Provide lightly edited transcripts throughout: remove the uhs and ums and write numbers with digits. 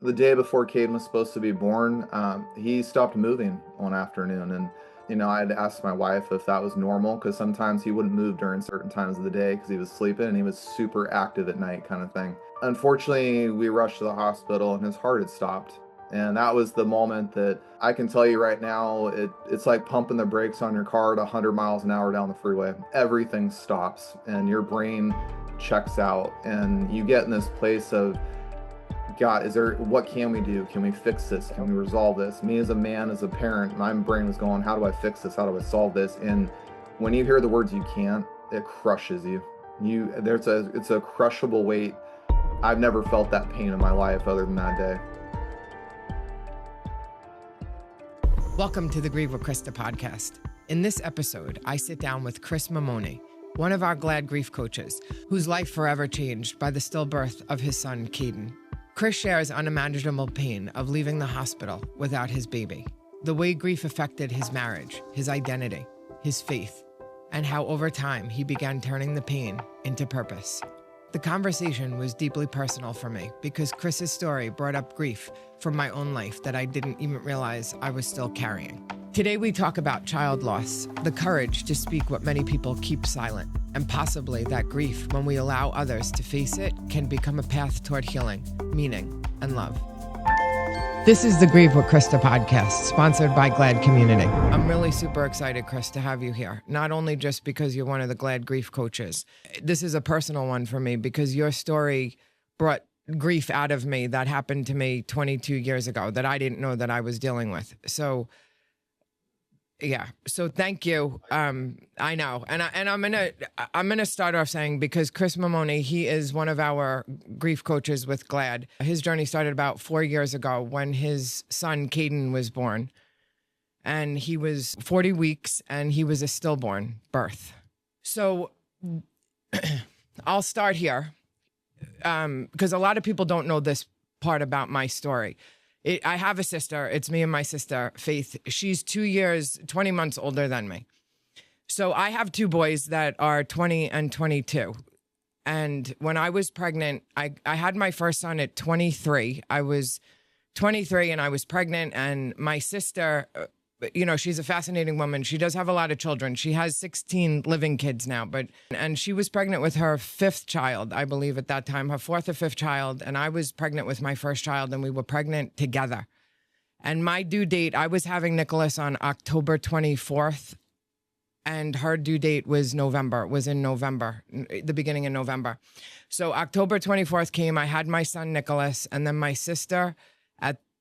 The day before Caden was supposed to be born, he stopped moving one afternoon. And, I had asked my wife if that was normal because sometimes he wouldn't move during certain times of the day because he was sleeping and he was super active at night, kind of thing. Unfortunately, we rushed to the hospital and his heart had stopped. And that was the moment that I can tell you right now, it's like pumping the brakes on your car at 100 miles an hour down the freeway. Everything stops and your brain checks out, and you get in this place of, God, what can we do? Can we fix this? Can we resolve this? Me as a man, as a parent, my brain was going, how do I fix this? How do I solve this? And when you hear the words you can't, it crushes you. It's a crushable weight. I've never felt that pain in my life other than that day. Welcome to the Grieve with Christa podcast. In this episode, I sit down with Chris Mamone, one of our Glad grief coaches, whose life forever changed by the stillbirth of his son, Caden. Chris shares unimaginable pain of leaving the hospital without his baby, the way grief affected his marriage, his identity, his faith, and how over time he began turning the pain into purpose. The conversation was deeply personal for me because Chris's story brought up grief from my own life that I didn't even realize I was still carrying. Today we talk about child loss, the courage to speak what many people keep silent, and possibly that grief, when we allow others to face it, can become a path toward healing, meaning, and love. This is the Grieve with Christa podcast, sponsored by Glad Community. I'm really super excited, Chris, to have you here. Not only just because you're one of the Glad grief coaches. This is a personal one for me because your story brought grief out of me that happened to me 22 years ago that I didn't know that I was dealing with. So thank you. I know. And I'm gonna start off saying, because Chris Mamone, he is one of our grief coaches with Glad. His journey started about 4 years ago when his son Caden was born. And he was 40 weeks and he was a stillborn birth. So I'll start here. Because a lot of people don't know this part about my story. I have a sister. It's me and my sister, Faith. She's 2 years, 20 months older than me. So I have two boys that are 20 and 22. And when I was pregnant, I had my first son at 23. I was 23 and I was pregnant. And my sister, she's a fascinating woman. She does have a lot of children. She has 16 living kids now, and she was pregnant with her fifth child, I believe at that time, her fourth or fifth child. And I was pregnant with my first child and we were pregnant together. And my due date, I was having Nicholas on October 24th and her due date was in November, the beginning of November. So October 24th came, I had my son Nicholas, and then my sister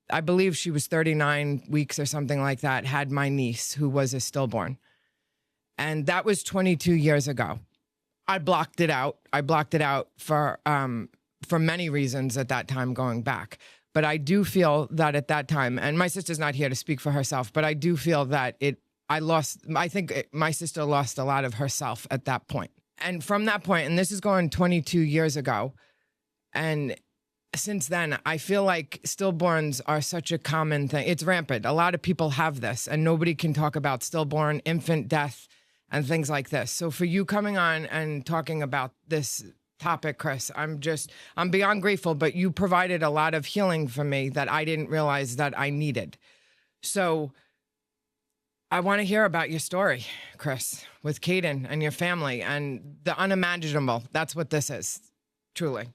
I believe she was 39 weeks or something like that, had my niece who was a stillborn. And that was 22 years ago. I blocked it out. For many reasons at that time going back. But I do feel that at that time, and my sister's not here to speak for herself, but I do feel that my sister lost a lot of herself at that point. And from that point, and this is going 22 years ago, and since then, I feel like stillborns are such a common thing. It's rampant. A lot of people have this, and nobody can talk about stillborn, infant death, and things like this. So for you coming on and talking about this topic, Chris, I'm beyond grateful, but you provided a lot of healing for me that I didn't realize that I needed. So I want to hear about your story, Chris, with Caden and your family and the unimaginable. That's what this is, truly.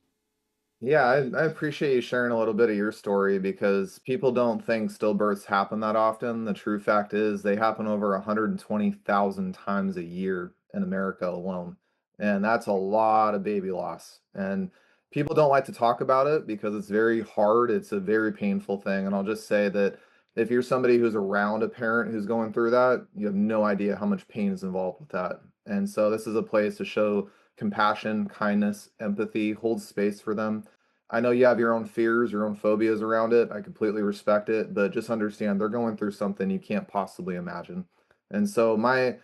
Yeah, I appreciate you sharing a little bit of your story because people don't think stillbirths happen that often. The true fact is they happen over 120,000 times a year in America alone. And that's a lot of baby loss. And people don't like to talk about it because it's very hard. It's a very painful thing. And I'll just say that if you're somebody who's around a parent who's going through that, you have no idea how much pain is involved with that. And so this is a place to show compassion, kindness, empathy, hold space for them. I know you have your own fears, your own phobias around it. I completely respect it, but just understand they're going through something you can't possibly imagine. And so my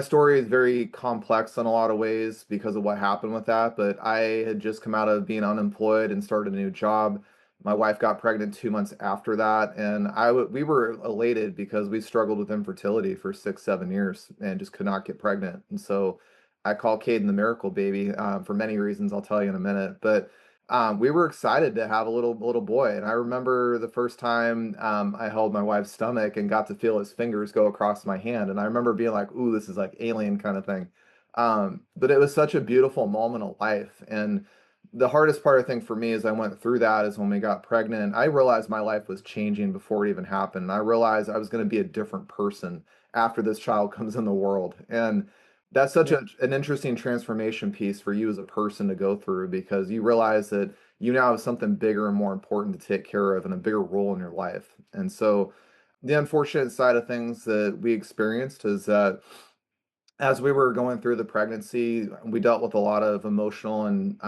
story is very complex in a lot of ways because of what happened with that, but I had just come out of being unemployed and started a new job. My wife got pregnant 2 months after that, and we were elated because we struggled with infertility for 6, 7 years and just could not get pregnant. And so I call Caden the miracle baby for many reasons I'll tell you in a minute. But we were excited to have a little boy. And I remember the first time I held my wife's stomach and got to feel his fingers go across my hand. And I remember being like, "Ooh, this is like alien kind of thing." But it was such a beautiful moment of life. And the hardest part, I think, for me as I went through that is when we got pregnant. I realized my life was changing before it even happened. I realized I was going to be a different person after this child comes in the world. And that's such Yeah. an interesting transformation piece for you as a person to go through because you realize that you now have something bigger and more important to take care of and a bigger role in your life. And so the unfortunate side of things that we experienced is that as we were going through the pregnancy, we dealt with a lot of emotional and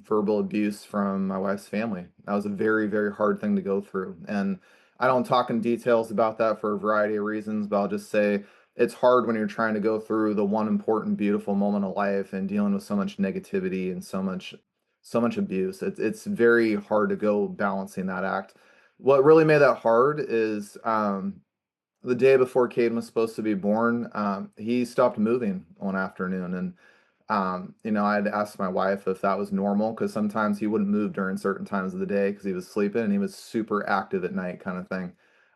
verbal abuse from my wife's family. That was a very, very hard thing to go through. And I don't talk in details about that for a variety of reasons, but I'll just say it's hard when you're trying to go through the one important, beautiful moment of life and dealing with so much negativity and so much abuse. It's very hard to go balancing that act. What really made that hard is the day before Caden was supposed to be born, he stopped moving one afternoon. And, I had asked my wife if that was normal because sometimes he wouldn't move during certain times of the day because he was sleeping and he was super active at night, kind of thing.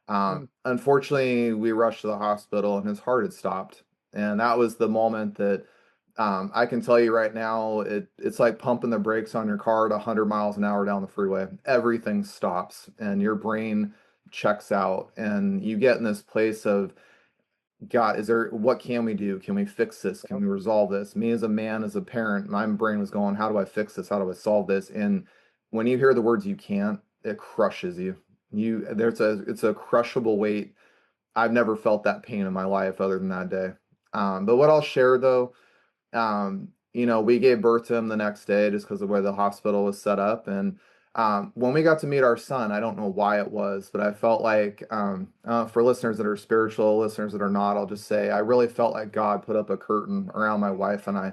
Mm. Unfortunately, we rushed to the hospital and his heart had stopped. And that was the moment that I can tell you right now, it's like pumping the brakes on your car at 100 miles an hour down the freeway. Everything stops and your brain checks out, and you get in this place of, God, what can we do? Can we fix this? Can Yeah. we resolve this? Me as a man, as a parent, my brain was going, how do I fix this? How do I solve this? And when you hear the words you can't, it crushes you. It's a crushable weight. I've never felt that pain in my life other than that day. But what I'll share though, we gave birth to him the next day just because of where the hospital was set up. And when we got to meet our son, I don't know why it was, but I felt like, for listeners that are spiritual, listeners that are not, I'll just say I really felt like God put up a curtain around my wife and I,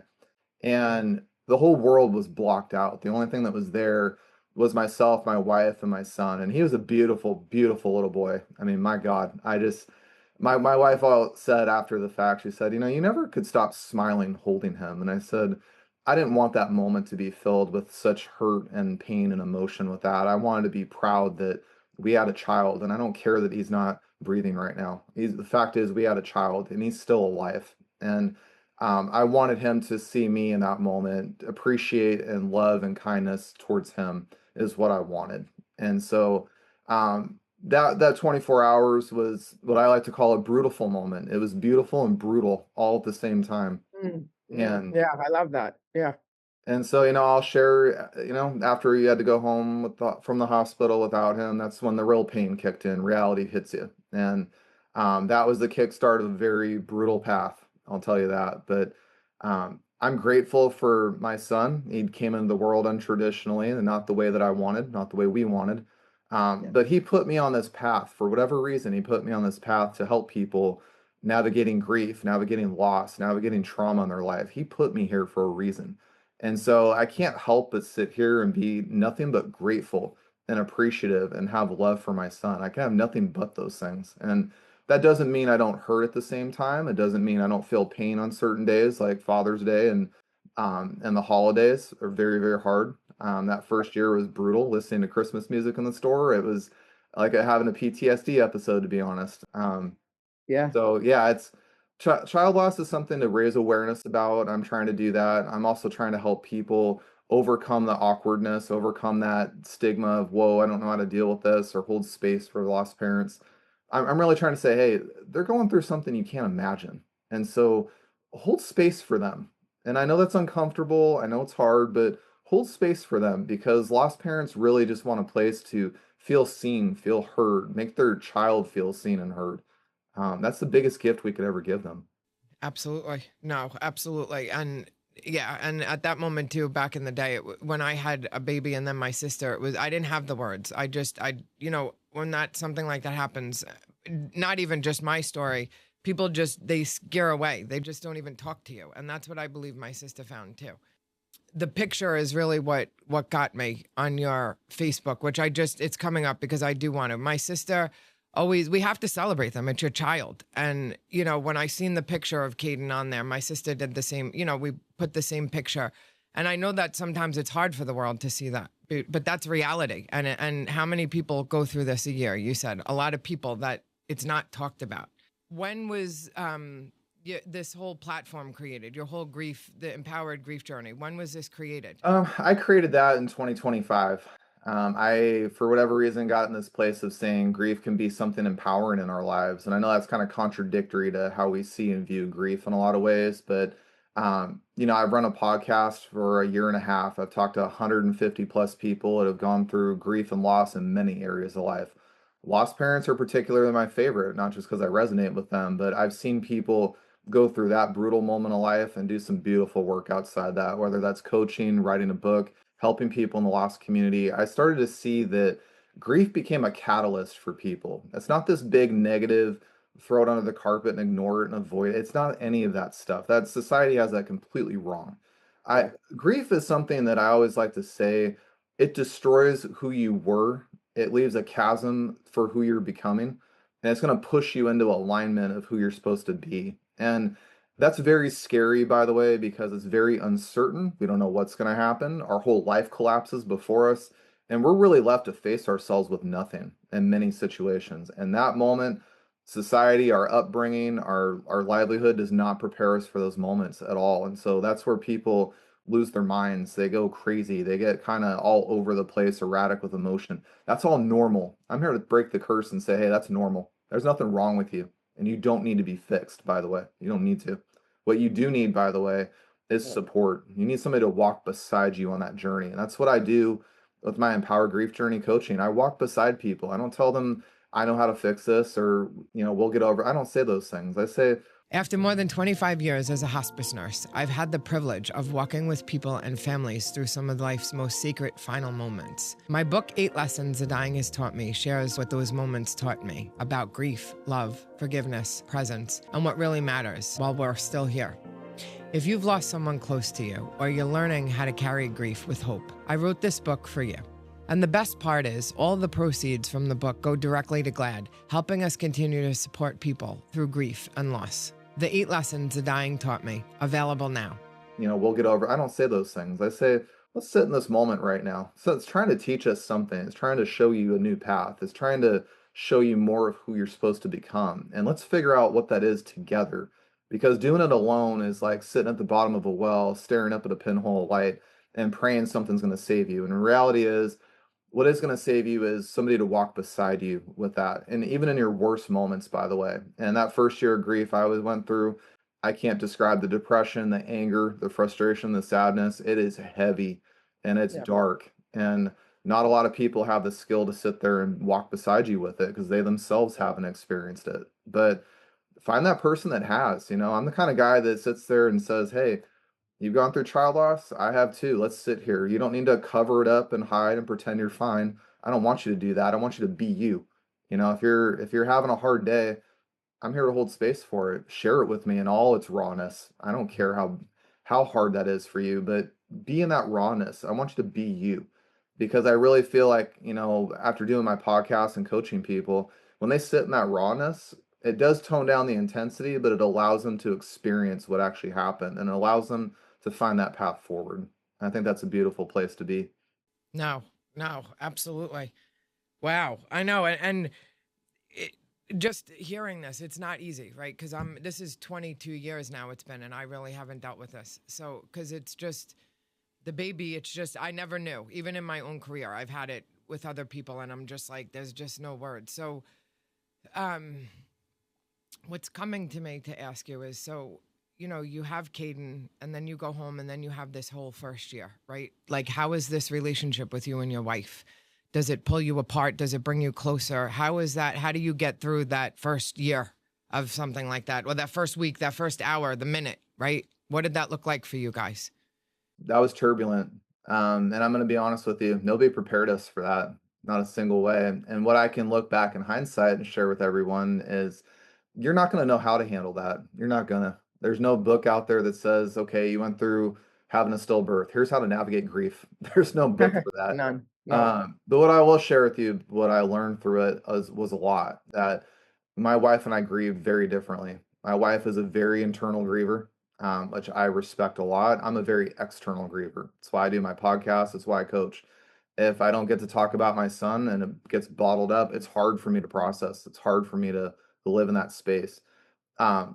Mm. and the whole world was blocked out. The only thing that was there was myself, my wife, and my son. And he was a beautiful, beautiful little boy. I mean, my God, my wife all said after the fact, she said, you never could stop smiling holding him. And I said, I didn't want that moment to be filled with such hurt and pain and emotion with that. I wanted to be proud that we had a child, and I don't care that he's not breathing right now. The fact is, we had a child, and he's still alive. And I wanted him to see me in that moment, appreciate and love and kindness towards him is what I wanted. And so that 24 hours was what I like to call a brutal moment. It was beautiful and brutal all at the same time. Mm. Mm. And Yeah, I love that. Yeah. so, I'll share, after you had to go home from the hospital without him, that's when the real pain kicked in. Reality hits you. And that was the kickstart of a very brutal path. I'll tell you that. But I'm grateful for my son. He came into the world untraditionally and not the way that I wanted, not the way we wanted. Yeah. But he put me on this path for whatever reason. He put me on this path to help people navigating grief, navigating loss, navigating trauma in their life. He put me here for a reason. And so I can't help but sit here and be nothing but grateful and appreciative and have love for my son. I can have nothing but those things. And that doesn't mean I don't hurt at the same time. It doesn't mean I don't feel pain on certain days like Father's Day and the holidays are very, very hard. That first year was brutal listening to Christmas music in the store. It was like having a PTSD episode, to be honest. Yeah. So yeah, it's child loss is something to raise awareness about. I'm trying to do that. I'm also trying to help people overcome the awkwardness, overcome that stigma of, whoa, I don't know how to deal with this, or hold space for lost parents. I'm really trying to say, hey, they're going through something you can't imagine. And so hold space for them. And I know that's uncomfortable. I know it's hard, but hold space for them because lost parents really just want a place to feel seen, feel heard, make their child feel seen and heard. That's the biggest gift we could ever give them. Absolutely. No, absolutely. And yeah, and at that moment too, back in the day, when I had a baby and then my sister, I didn't have the words. When something like that happens, not even just my story, people they scare away. They just don't even talk to you. And that's what I believe my sister found too. The picture is really what got me on your Facebook, which it's coming up because I do want to. My sister always, we have to celebrate them. It's your child. And, when I seen the picture of Caden on there, my sister did the same, we put the same picture. And I know that sometimes it's hard for the world to see that. But that's reality. And how many people go through this a year? You said a lot of people that it's not talked about. When was this whole platform created? Your whole grief, the empowered grief journey. When was this created? I created that in 2025. I, for whatever reason, got in this place of saying grief can be something empowering in our lives. And I know that's kind of contradictory to how we see and view grief in a lot of ways. But, I've run a podcast for a year and a half. I've talked to 150 plus people that have gone through grief and loss in many areas of life. Lost parents are particularly my favorite, not just because I resonate with them, but I've seen people go through that brutal moment of life and do some beautiful work outside that, whether that's coaching, writing a book, helping people in the lost community. I started to see that grief became a catalyst for people. It's not this big negative, throw it under the carpet and ignore it and avoid it. It's not any of that stuff. That society has that completely wrong. Yeah. Grief is something that I always like to say it destroys who you were. It leaves a chasm for who you're becoming, and it's going to push you into alignment of who you're supposed to be. And that's very scary, by the way, because it's very uncertain. We don't know what's going to happen. Our whole life collapses before us, and we're really left to face ourselves with nothing in many situations. And that moment, society, our upbringing, our livelihood does not prepare us for those moments at all. And so that's where people lose their minds. They go crazy. They get kind of all over the place, erratic with emotion. That's all normal. I'm here to break the curse and say, hey, that's normal. There's nothing wrong with you. And you don't need to be fixed, by the way. You don't need to. What you do need, by the way, is Yeah. support. You need somebody to walk beside you on that journey. And that's what I do with my Empower Grief Journey coaching. I walk beside people. I don't tell them I know how to fix this or, we'll get over. I don't say those things. I say, After more than 25 years as a hospice nurse, I've had the privilege of walking with people and families through some of life's most secret final moments. My book, 8 Lessons a Dying Has Taught Me, shares what those moments taught me about grief, love, forgiveness, presence, and what really matters while we're still here. If you've lost someone close to you, or you're learning how to carry grief with hope, I wrote this book for you. And the best part is, all the proceeds from the book go directly to GLAD, helping us continue to support people through grief and loss. The 8 Lessons the Dying Taught Me, available now. we'll get over. I don't say those things. I say, let's sit in this moment right now. So it's trying to teach us something. It's trying to show you a new path. It's trying to show you more of who you're supposed to become. And let's figure out what that is together. Because doing it alone is like sitting at the bottom of a well, staring up at a pinhole of light and praying something's going to save you. And the reality is, what is going to save you is somebody to walk beside you with that. And even in your worst moments, by the way. And that first year of grief I always went through, I can't describe the depression, the anger, the frustration, the sadness. It is heavy and it's Yeah. dark. And not a lot of people have the skill to sit there and walk beside you with it because they themselves haven't experienced it. But find that person that has. I'm the kind of guy that sits there and says, hey, you've gone through child loss. I have too. Let's sit here. You don't need to cover it up and hide and pretend you're fine. I don't want you to do that. I want you to be you. If you're having a hard day, I'm here to hold space for it. Share it with me in all its rawness. I don't care how hard that is for you, but be in that rawness. I want you to be you. Because I really feel like, after doing my podcast and coaching people, when they sit in that rawness, it does tone down the intensity, but it allows them to experience what actually happened and it allows them to find that path forward. I think that's a beautiful place to be. No, no, absolutely. Wow, I know, and it, just hearing this, it's not easy, right? Because this is 22 years now it's been, and I really haven't dealt with this. So, because it's just the baby, it's just I never knew. Even in my own career, I've had it with other people, and I'm just like, there's just no words. So, what's coming to me to ask you is, so you have Caden, and then you go home, and then you have this whole first year, right? Like, how is this relationship with you and your wife? Does it pull you apart? Does it bring you closer? How is that? How do you get through that first year of something like that? Or that first week, that first hour, the minute, right? What did that look like for you guys? That was turbulent. And I'm going to be honest with you, nobody prepared us for that, not a single way. And what I can look back in hindsight and share with everyone is you're not going to know how to handle that. You're not going to. There's no book out there that says, okay, you went through having a stillbirth. Here's how to navigate grief. There's no book for that. None. No. But what I will share with you, what I learned through it was a lot. That my wife and I grieve very differently. My wife is a very internal griever, which I respect a lot. I'm a very external griever. That's why I do my podcast. That's why I coach. If I don't get to talk about my son and it gets bottled up, it's hard for me to process. It's hard for me to live in that space.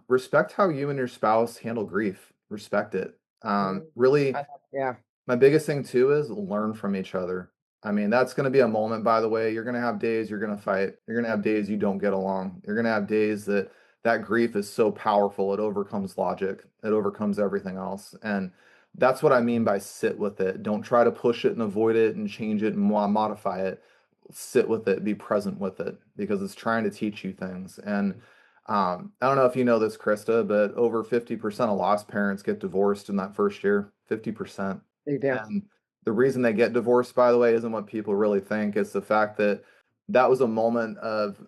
Respect how you and your spouse handle grief. Respect it. Mhm. Really, Yeah. my biggest thing too is learn from each other. I mean, that's gonna be a moment, by the way. You're gonna have days you're gonna fight. You're gonna have days you don't get along. You're gonna have days that that grief is so powerful, it overcomes logic. It overcomes everything else. And that's what I mean by sit with it. Don't try to push it and avoid it and change it and modify it. Sit with it, be present with it because it's trying to teach you things. And I don't know if you know this, Christa, but over 50% of lost parents get divorced in that first year. 50%. They do. And the reason they get divorced, by the way, isn't what people really think. It's the fact that that was a moment of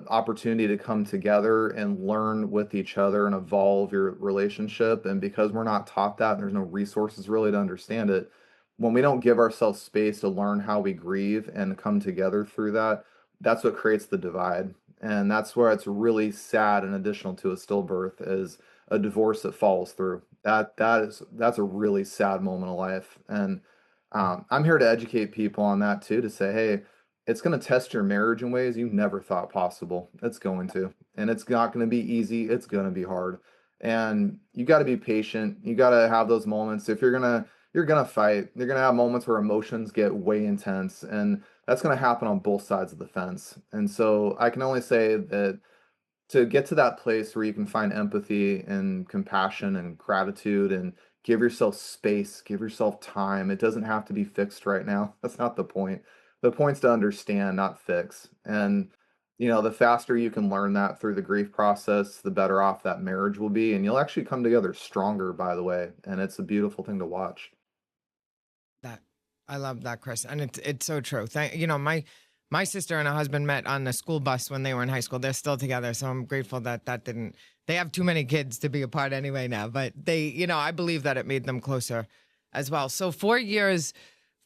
opportunity to come together and learn with each other and evolve your relationship. And because we're not taught that, and there's no resources really to understand it, when we don't give ourselves space to learn how we grieve and come together through that, that's what creates the divide. And that's where it's really sad and additional to a stillbirth is a divorce that follows through. That's a really sad moment of life. And I'm here to educate people on that too, to say, hey, it's going to test your marriage in ways you never thought possible. It's going to, and it's not going to be easy. It's going to be hard, and you got to be patient. You got to have those moments. If you're gonna fight. You're gonna have moments where emotions get way intense, and that's gonna happen on both sides of the fence. And so I can only say that to get to that place where you can find empathy and compassion and gratitude and give yourself space, give yourself time. It doesn't have to be fixed right now. That's not the point. The point's to understand, not fix. And the faster you can learn that through the grief process, the better off that marriage will be. And you'll actually come together stronger, by the way. And it's a beautiful thing to watch. That I love that, Chris, and it's so true. My sister and her husband met on the school bus when they were in high school. They're still together, so I'm grateful that that didn't. They have too many kids to be apart anyway now, but I believe that it made them closer as well. So 4 years,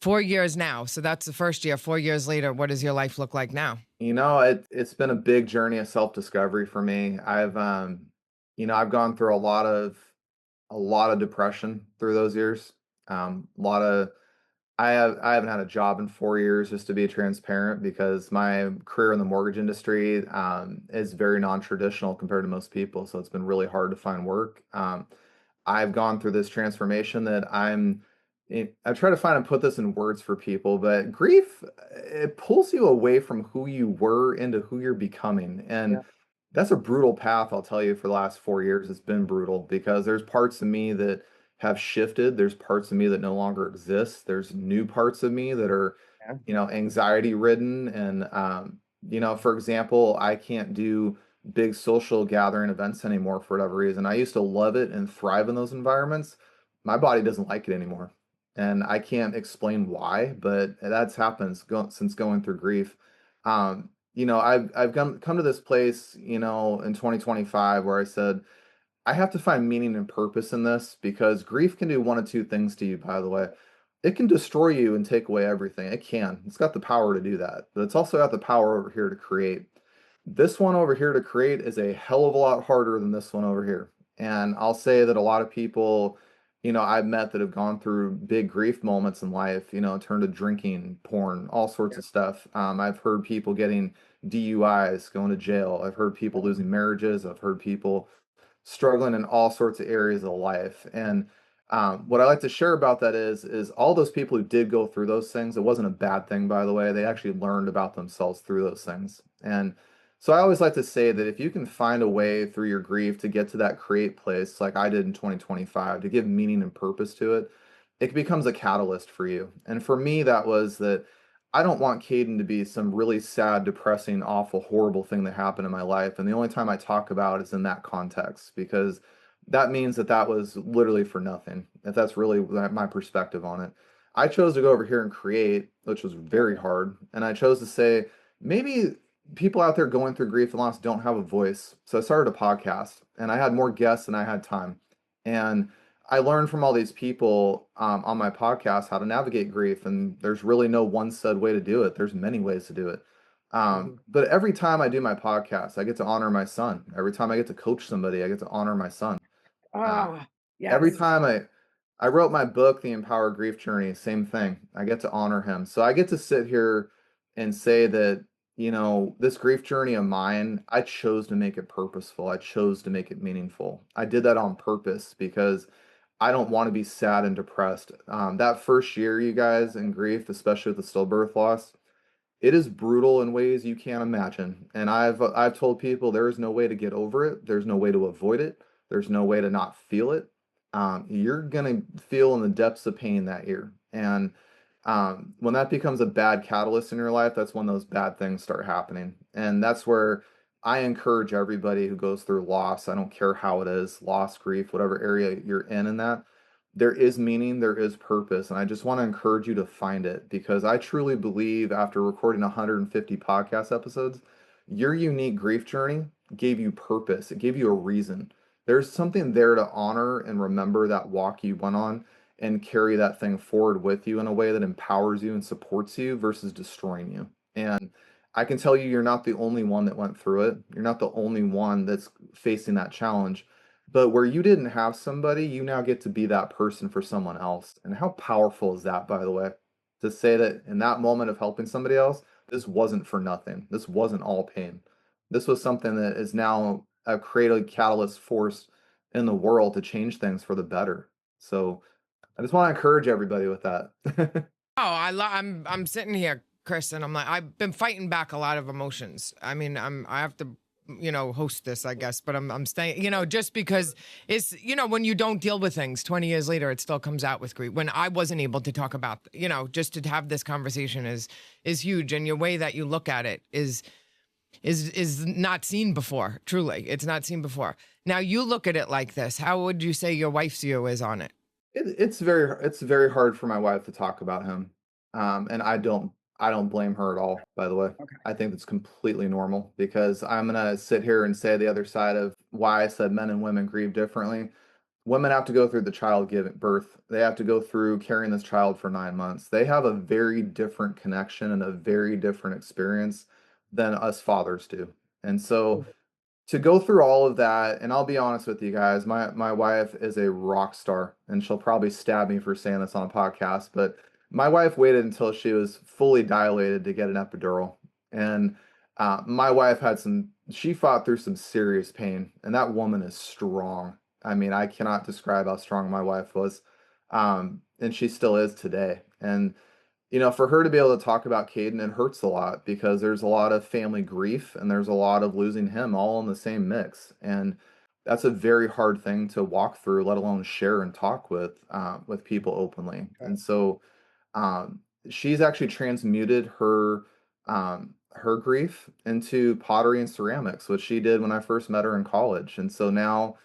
4 years now. So that's the first year. 4 years later, what does your life look like now? It's been a big journey of self-discovery for me. I've gone through a lot of depression through those years. A lot of I haven't had a job in 4 years, just to be transparent, because my career in the mortgage industry is very non-traditional compared to most people. So it's been really hard to find work. I've gone through this transformation that I try to find and put this in words for people, but grief, it pulls you away from who you were into who you're becoming. Yeah. And that's a brutal path, I'll tell you, for the last 4 years. It's been brutal because there's parts of me that have shifted. There's parts of me that no longer exist. There's new parts of me that are, Yeah. anxiety ridden. And, for example, I can't do big social gathering events anymore for whatever reason. I used to love it and thrive in those environments. My body doesn't like it anymore. And I can't explain why, but that's happened since going through grief. I've come to this place, in 2025 where I said, I have to find meaning and purpose in this because grief can do one of two things to you, by the way. It can destroy you and take away everything. It can. It's got the power to do that, but it's also got the power over here to create. This one over here to create is a hell of a lot harder than this one over here. And I'll say that a lot of people, I've met that have gone through big grief moments in life, turned to drinking, porn, all sorts Yeah. of stuff. I've heard people getting DUIs, going to jail. I've heard people losing marriages. I've heard people struggling in all sorts of areas of life. And what I like to share about that is all those people who did go through those things, it wasn't a bad thing, by the way. They actually learned about themselves through those things. And so I always like to say that if you can find a way through your grief to get to that create place, like I did in 2025, to give meaning and purpose to it, it becomes a catalyst for you. And for me, that was that I don't want Caden to be some really sad, depressing, awful, horrible thing that happened in my life. And the only time I talk about it is in that context, because that means that that was literally for nothing, if that's really my perspective on it. I chose to go over here and create, which was very hard. And I chose to say, maybe people out there going through grief and loss don't have a voice. So I started a podcast and I had more guests than I had time. And I learned from all these people on my podcast how to navigate grief, and there's really no one said way to do it. There's many ways to do it. Mhm. But every time I do my podcast, I get to honor my son. Every time I get to coach somebody, I get to honor my son. Uh, Ah, every yes. time I wrote my book, The Empower Grief Journey, same thing. I get to honor him. So I get to sit here and say that, this grief journey of mine, I chose to make it purposeful. I chose to make it meaningful. I did that on purpose because I don't want to be sad and depressed. That first year, you guys, in grief, especially with the stillbirth loss, it is brutal in ways you can't imagine. And I've told people there is no way to get over it. There's no way to avoid it. There's no way to not feel it. You're gonna feel in the depths of pain that year. And when that becomes a bad catalyst in your life, that's when those bad things start happening. And that's where I encourage everybody who goes through loss, I don't care how it is, loss, grief, whatever area you're in that, there is meaning, there is purpose. And I just want to encourage you to find it because I truly believe after recording 150 podcast episodes, your unique grief journey gave you purpose. It gave you a reason. There's something there to honor and remember that walk you went on and carry that thing forward with you in a way that empowers you and supports you versus destroying you. And I can tell you, you're not the only one that went through it. You're not the only one that's facing that challenge. But where you didn't have somebody, you now get to be that person for someone else. And how powerful is that, by the way? To say that in that moment of helping somebody else, this wasn't for nothing. This wasn't all pain. This was something that is now a creative catalyst force in the world to change things for the better. So I just want to encourage everybody with that. Oh, I'm sitting here, Chris, and I'm like, I've been fighting back a lot of emotions. I mean, I have to, host this, I guess, but I'm staying, just because it's, when you don't deal with things 20 years later, it still comes out with grief. When I wasn't able to talk about, just to have this conversation is huge. And your way that you look at it is not seen before. Truly, it's not seen before. Now you look at it like this. How would you say your wife's view is on it? It's very hard for my wife to talk about him. And I don't blame her at all, by the way. Okay. I think it's completely normal because I'm gonna sit here and say the other side of why I said men and women grieve differently. Women have to go through the child giving birth. They have to go through carrying this child for 9 months. They have a very different connection and a very different experience than us fathers do. And so to go through all of that, and I'll be honest with you guys, my wife is a rock star, and she'll probably stab me for saying this on a podcast, but my wife waited until she was fully dilated to get an epidural. And my wife she fought through some serious pain, and that woman is strong. I mean, I cannot describe how strong my wife was. And she still is today. And for her to be able to talk about Caden, it hurts a lot because there's a lot of family grief and there's a lot of losing him all in the same mix. And that's a very hard thing to walk through, let alone share and talk with people openly. And so um, she's actually transmuted her grief into pottery and ceramics, which she did when I first met her in college. And so now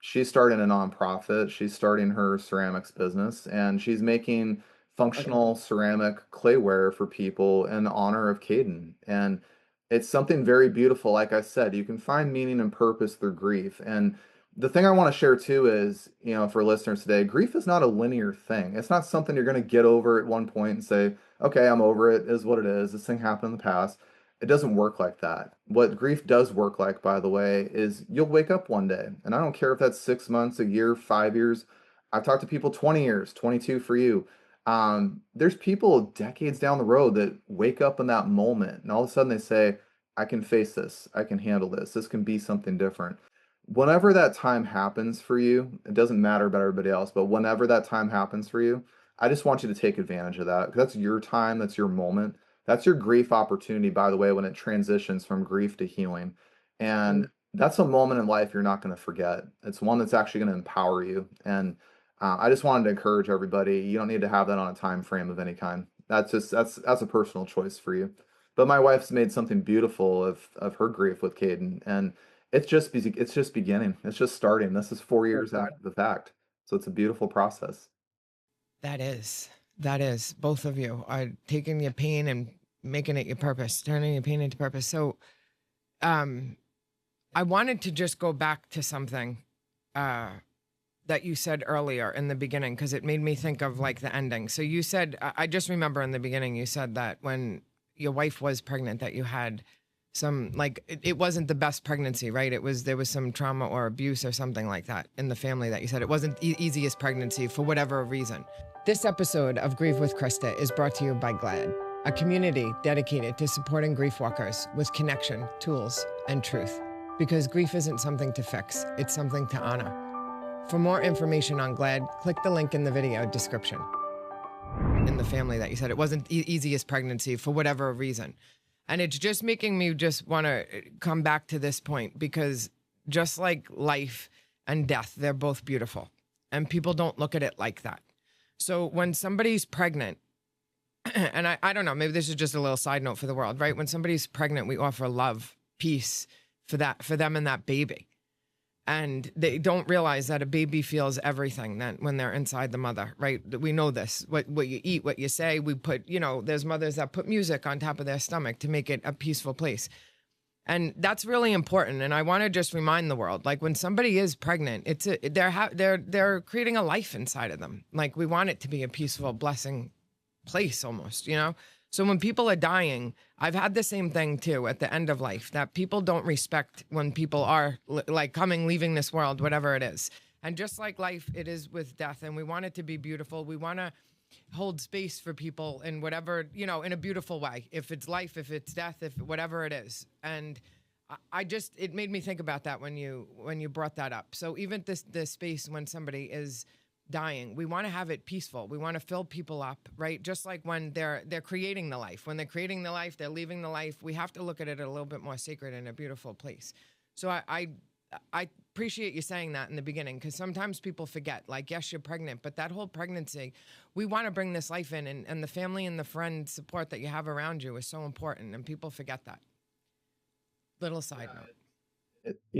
she's starting a nonprofit. She's starting her ceramics business, and she's making functional ceramic clayware for people in honor of Caden. And it's something very beautiful. Like I said, you can find meaning and purpose through grief. And the thing I want to share too is, for listeners today, grief is not a linear thing. It's not something you're going to get over at one point and say, okay, I'm over it, is what it is. This thing happened in the past. It doesn't work like that. What grief does work like, by the way, is you'll wake up one day. And I don't care if that's 6 months, a year, 5 years. I've talked to people 20 years, 22 for you. There's people decades down the road that wake up in that moment and all of a sudden they say, I can face this. I can handle this. This can be something different. Whenever that time happens for you, it doesn't matter about everybody else, but whenever that time happens for you, I just want you to take advantage of that because that's your time, that's your moment. That's your grief opportunity, by the way, when it transitions from grief to healing. And that's a moment in life you're not going to forget. It's one that's actually going to empower you. And I just wanted to encourage everybody. You don't need to have that on a time frame of any kind. That's a personal choice for you. But my wife's made something beautiful of her grief with Caden, and it's just beginning. It's just starting. This is 4 years after the fact, so it's a beautiful process. That is both of you are taking your pain and making it your purpose, turning your pain into purpose. So, um, I wanted to just go back to something, that you said earlier in the beginning, because it made me think of like the ending. So you said, I just remember in the beginning, you said that when your wife was pregnant, that you had some like it wasn't the best pregnancy, right? There was some trauma or abuse or something like that in the family that you said it wasn't easiest pregnancy for whatever reason. This episode of Grieve with Christa is brought to you by Glad, a community dedicated to supporting grief walkers with connection, tools, and truth. Because grief isn't something to fix, it's something to honor. For more information on Glad, click the link in the video description. In the family that you said it wasn't easiest pregnancy for whatever reason. And it's just making me just want to come back to this point, because just like life and death, they're both beautiful. And people don't look at it like that. So when somebody's pregnant, and I don't know, maybe this is just a little side note for the world, right? When somebody's pregnant, we offer love, peace for them and that baby. And they don't realize that a baby feels everything then when they're inside the mother, right? We know this, what you eat, what you say. We put, there's mothers that put music on top of their stomach to make it a peaceful place. And that's really important. And I want to just remind the world, like when somebody is pregnant, they're creating a life inside of them. Like we want it to be a peaceful, blessing place almost, So when people are dying, I've had the same thing too at the end of life, that people don't respect when people are like leaving this world, whatever it is. And just like life, it is with death. And we want it to be beautiful. We want to hold space for people in whatever, in a beautiful way. If it's life, if it's death, if whatever it is. And it made me think about that when you brought that up. So even this space when somebody is dying, we want to have it peaceful. We want to fill people up, right? Just like when they're creating the life. When they're creating the life, they're leaving the life. We have to look at it a little bit more sacred and a beautiful place. So I appreciate you saying that in the beginning, because sometimes people forget, like, yes, you're pregnant, but that whole pregnancy, we want to bring this life in, and the family and the friend support that you have around you is so important, and people forget that. Little side note.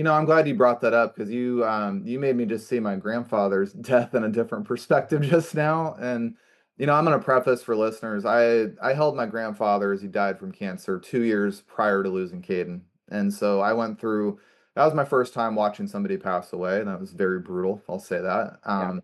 I'm glad you brought that up, because you made me just see my grandfather's death in a different perspective just now. And I'm going to preface for listeners, I held my grandfather as he died from cancer 2 years prior to losing Caden. And so that was my first time watching somebody pass away, and that was very brutal, I'll say that.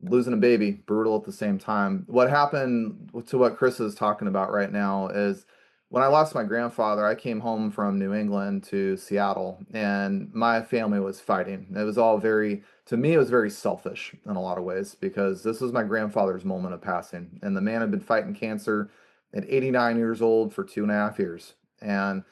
Losing a baby, brutal at the same time. What happened to what Chris is talking about right now is, when I lost my grandfather, I came home from New England to Seattle, and my family was fighting. It was all to me, it was very selfish in a lot of ways, because this was my grandfather's moment of passing. And the man had been fighting cancer at 89 years old for 2.5 years, and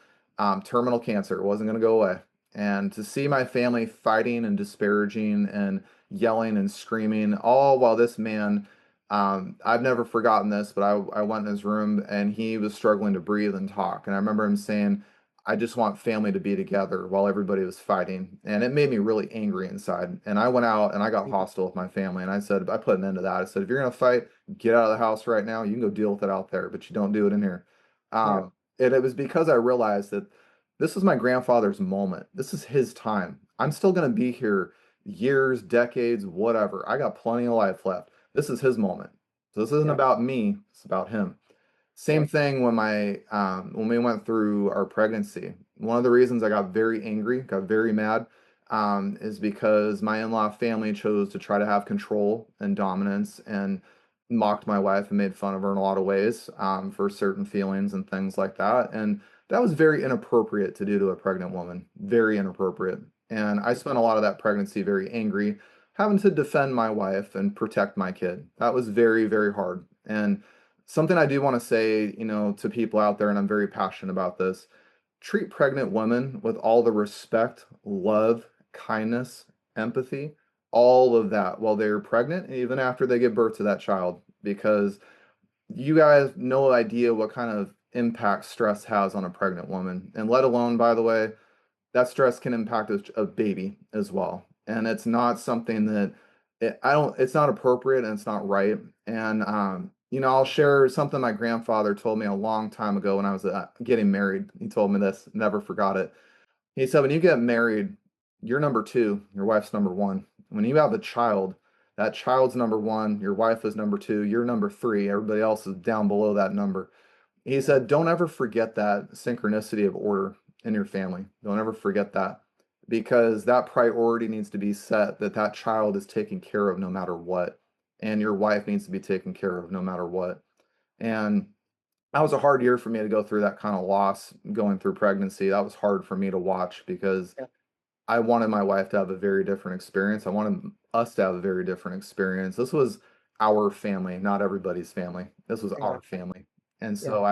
terminal cancer. It wasn't going to go away. And to see my family fighting and disparaging and yelling and screaming, all while this man, I've never forgotten this, but I went in his room and he was struggling to breathe and talk. And I remember him saying, "I just want family to be together," while everybody was fighting. And it made me really angry inside. And I went out and I got hostile with my family. And I put an end to that. I said, "If you're going to fight, get out of the house right now. You can go deal with it out there, but you don't do it in here." And it was because I realized that this was my grandfather's moment. This is his time. I'm still going to be here years, decades, whatever. I got plenty of life left. This is his moment. So this isn't about me, it's about him. Same thing when we went through our pregnancy. One of the reasons I got very angry, got very mad, is because my in-law family chose to try to have control and dominance, and mocked my wife and made fun of her in a lot of ways, for certain feelings and things like that. And that was very inappropriate to do to a pregnant woman. Very inappropriate. And I spent a lot of that pregnancy very angry, having to defend my wife and protect my kid. That was very, very hard. And something I do want to say, to people out there, and I'm very passionate about this: treat pregnant women with all the respect, love, kindness, empathy, all of that while they're pregnant, and even after they give birth to that child, because you guys no idea what kind of impact stress has on a pregnant woman. And let alone, by the way, that stress can impact a baby as well. And it's not something that it's not appropriate, and it's not right. And, I'll share something my grandfather told me a long time ago when I was getting married. He told me this, never forgot it. He said, when you get married, you're number two, your wife's number one. When you have a child, that child's number one, your wife is number two, you're number three, everybody else is down below that number. He said, don't ever forget that synchronicity of order in your family. Don't ever forget that, because that priority needs to be set, that child is taken care of no matter what. And your wife needs to be taken care of no matter what. And that was a hard year for me to go through that kind of loss going through pregnancy. That was hard for me to watch because Yeah. I wanted my wife to have a very different experience. I wanted us to have a very different experience. This was our family, not everybody's family. This was Yeah. our family. And Yeah. so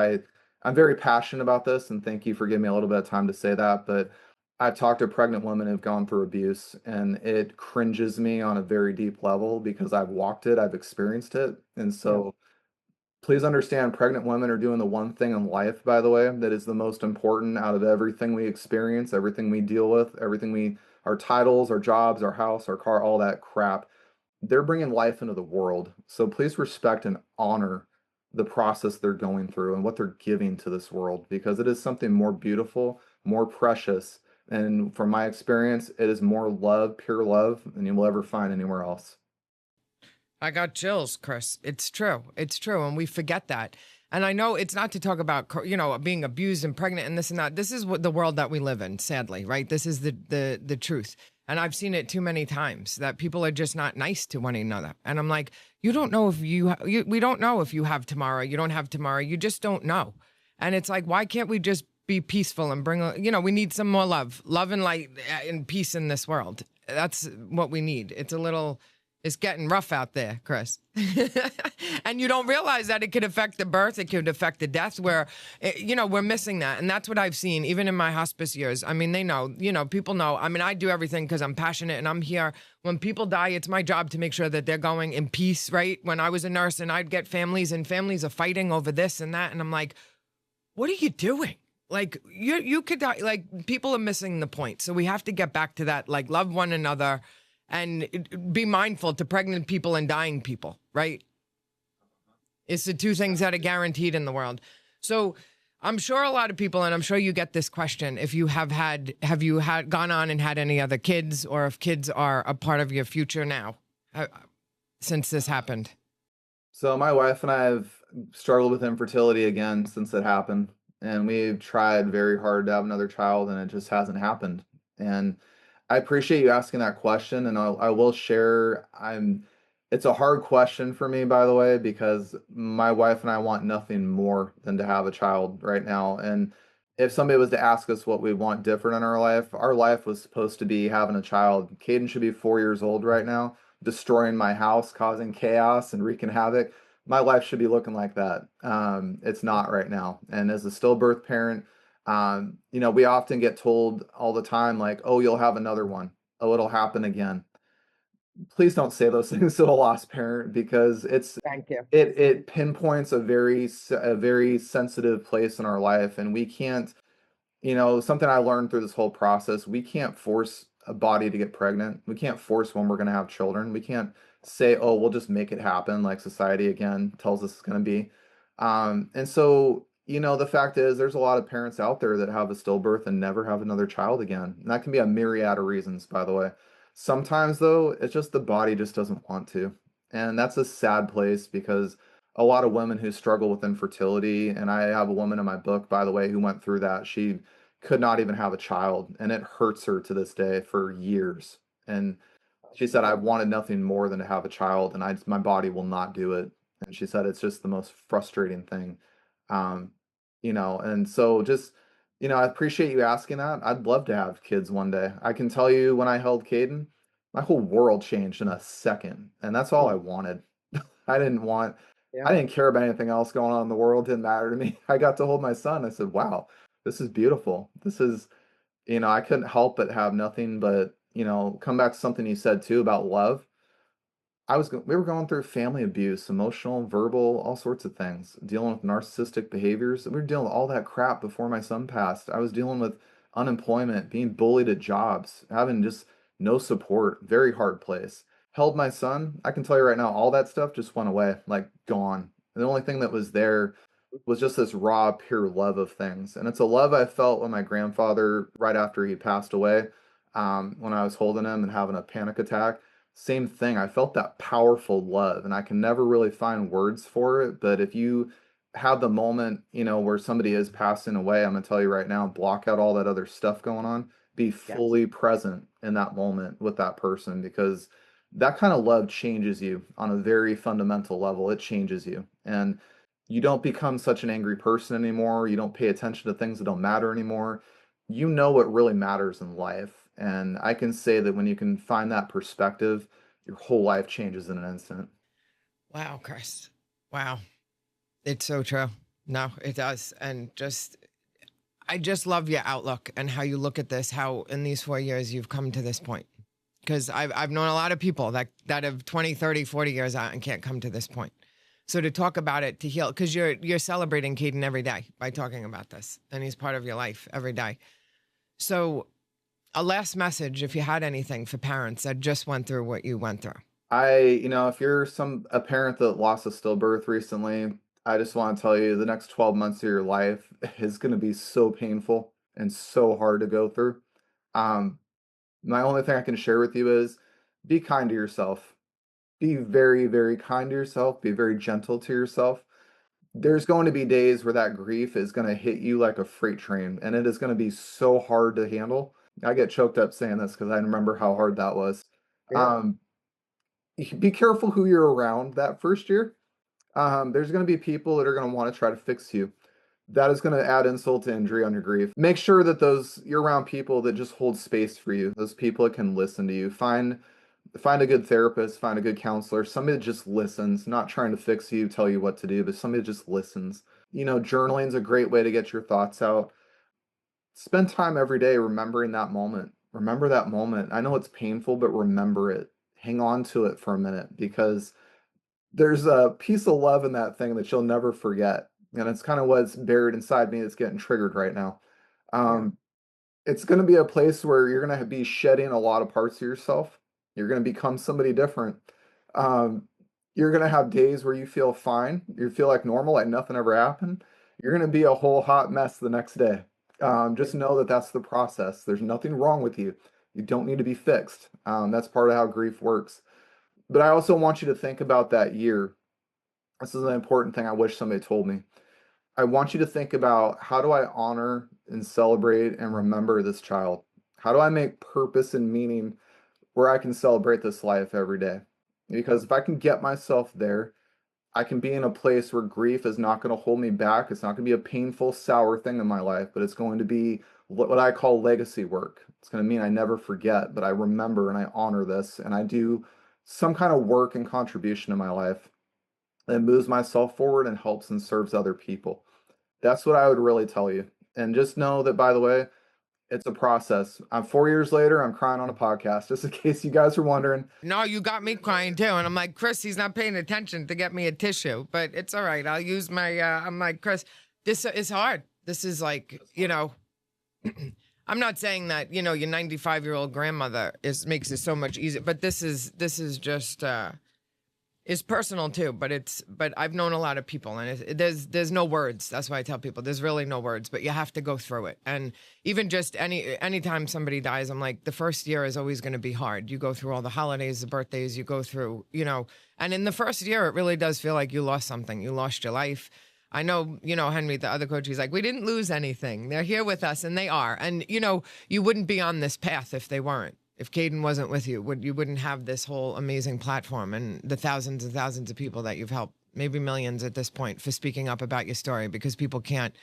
I'm very passionate about this, and thank you for giving me a little bit of time to say that. But I've talked to pregnant women who've gone through abuse, and it cringes me on a very deep level because I've walked it, I've experienced it. And Yeah. so please understand, pregnant women are doing the one thing in life, by the way, that is the most important out of everything we experience, everything we deal with, our titles, our jobs, our house, our car, all that crap. They're bringing life into the world. So please respect and honor the process they're going through and what they're giving to this world because it is something more beautiful, more precious. And from my experience, it is more love, pure love, than you will ever find anywhere else. I got chills, Chris. It's true. It's true. And we forget that. And I know it's not to talk about, being abused and pregnant and this and that. This is what the world that we live in, sadly, right? This is the truth. And I've seen it too many times that people are just not nice to one another. And I'm like, you don't know if we don't know if you have tomorrow, you don't have tomorrow. You just don't know. And it's like, why can't we just be peaceful and we need some more love and light and peace in this world. That's what we need. It's getting rough out there, Chris. And you don't realize that it could affect the birth, it could affect the death, where, we're missing that. And that's what I've seen, even in my hospice years. I mean, they know, people know. I mean, I do everything because I'm passionate and I'm here. When people die, it's my job to make sure that they're going in peace, right? When I was a nurse and I'd get families are fighting over this and that. And I'm like, what are you doing? Like, you could die. Like, people are missing the point. So we have to get back to that, like, love one another and be mindful to pregnant people and dying people, right? It's the two things that are guaranteed in the world. So I'm sure a lot of people, and I'm sure you get this question, if you have you gone on and had any other kids, or if kids are a part of your future now, since this happened? So my wife and I have struggled with infertility again since it happened, and we've tried very hard to have another child, and it just hasn't happened. And I appreciate you asking that question, and I will share. It's a hard question for me, by the way, because my wife and I want nothing more than to have a child right now. And if somebody was to ask us what we want different in our life was supposed to be having a child. Caden should be 4 years old right now, destroying my house, causing chaos and wreaking havoc. My life should be looking like that. It's not right now. And as a stillbirth parent, we often get told all the time, like, oh, you'll have another one. Oh, it'll happen again. Please don't say those things to a lost parent because Thank you. it pinpoints a very sensitive place in our life, and we can't, something I learned through this whole process, we can't force a body to get pregnant. We can't force when we're going to have children. We can't say, oh, we'll just make it happen like society again tells us it's going to be. And so, the fact is, there's a lot of parents out there that have a stillbirth and never have another child again. And that can be a myriad of reasons, by the way. Sometimes, though, it's just the body just doesn't want to. And that's a sad place because a lot of women who struggle with infertility, and I have a woman in my book, by the way, who went through that. She could not even have a child, and it hurts her to this day for years. And she said, I wanted nothing more than to have a child, and my body will not do it. And she said, it's just the most frustrating thing. Um, and so just, I appreciate you asking that. I'd love to have kids one day. I can tell you when I held Caden, my whole world changed in a second, and that's all I wanted. I didn't want, Yeah. I didn't care about anything else going on in the world. It didn't matter to me. I got to hold my son. I said, wow, this is beautiful. I couldn't help but have nothing but, come back to something you said too about love. We were going through family abuse, emotional, verbal, all sorts of things, dealing with narcissistic behaviors. We were dealing with all that crap before my son passed. I was dealing with unemployment, being bullied at jobs, having just no support, very hard place. Held my son. I can tell you right now, all that stuff just went away, like gone. And the only thing that was there was just this raw, pure love of things. And it's a love I felt when my grandfather, right after he passed away, when I was holding him and having a panic attack. Same thing. I felt that powerful love, and I can never really find words for it. But if you have the moment, where somebody is passing away, I'm gonna tell you right now, block out all that other stuff going on. Be Yes. fully present in that moment with that person because that kind of love changes you on a very fundamental level. It changes you. And You don't become such an angry person anymore. You don't pay attention to things that don't matter anymore. You know what really matters in life. And I can say that when you can find that perspective, your whole life changes in an instant. Wow, Chris. Wow. It's so true. No, it does. And I just love your outlook and how you look at this, how in these 4 years you've come to this point. Because I've known a lot of people that have 20, 30, 40 years out and can't come to this point. So to talk about it, to heal, because you're celebrating Caden every day by talking about this, and he's part of your life every day. So a last message, if you had anything for parents that just went through what you went through. If you're a parent that lost a stillbirth recently, I just want to tell you the next 12 months of your life is going to be so painful and so hard to go through. Um, my only thing I can share with you is be kind to yourself. Be very, very kind to yourself. Be very gentle to yourself. There's going to be days where that grief is going to hit you like a freight train, and it is going to be so hard to handle. I get choked up saying this because I remember how hard that was. Um, be careful who you're around that first year. There's going to be people that are going to want to try to fix you. That is going to add insult to injury on your grief. Make sure that those you're around people that just hold space for you. Those people that can listen to you. Find a good therapist, find a good counselor, somebody that just listens, not trying to fix you, tell you what to do, but somebody that just listens. Journaling is a great way to get your thoughts out. Spend time every day remembering that moment. Remember that moment. I know it's painful, but remember it. Hang on to it for a minute because there's a piece of love in that thing that you'll never forget. And it's kind of what's buried inside me that's getting triggered right now. Yeah. Um, it's going to be a place where you're going to be shedding a lot of parts of yourself. You're going to become somebody different. Um, you're going to have days where you feel fine. You feel like normal, like nothing ever happened. You're going to be a whole hot mess the next day. Just know that that's the process. There's nothing wrong with you. You don't need to be fixed. That's part of how grief works. But I also want you to think about that year. This is an important thing I wish somebody told me. I want you to think about how do I honor and celebrate and remember this child? How do I make purpose and meaning where I can celebrate this life every day? Because if I can get myself there, I can be in a place where grief is not going to hold me back. It's not going to be a painful, sour thing in my life, but it's going to be what I call legacy work. It's going to mean I never forget, but I remember and I honor this and I do some kind of work and contribution in my life that moves myself forward and helps and serves other people. That's what I would really tell you. And just know that, by the way, it's a process. I'm 4 years later, I'm crying on a podcast, just in case you guys are wondering. No, you got me crying too. And I'm like, Chris, he's not paying attention to get me a tissue, but it's all right. I'll use my, I'm like, Chris, this is hard. This is like, I'm not saying that, your 95-year-old grandmother makes it so much easier, but this is just, is personal too, but I've known a lot of people and there's no words. That's why I tell people there's really no words, but you have to go through it. And even just anytime somebody dies, I'm like, the first year is always going to be hard. You go through all the holidays, the birthdays, you go through, and in the first year, it really does feel like you lost something. You lost your life. I know, Henry, the other coach, he's like, we didn't lose anything. They're here with us and they are. And, you wouldn't be on this path if they weren't. If Caden wasn't with you, you wouldn't have this whole amazing platform and the thousands and thousands of people that you've helped, maybe millions at this point, for speaking up about your story because people can't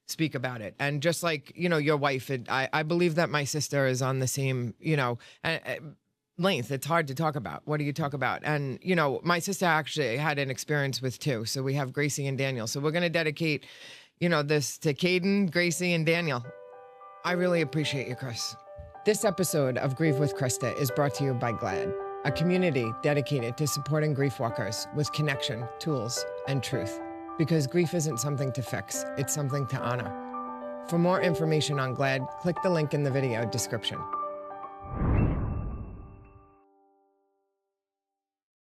speak about it. And just like, your wife, I believe that my sister is on the same, length. It's hard to talk about. What do you talk about? And, my sister actually had an experience with two. So we have Gracie and Daniel. So we're going to dedicate, this to Caden, Gracie, and Daniel. I really appreciate you, Chris. This episode of Grieve with Christa is brought to you by GLAD, a community dedicated to supporting grief walkers with connection, tools, and truth. Because grief isn't something to fix, it's something to honor. For more information on GLAD, click the link in the video description.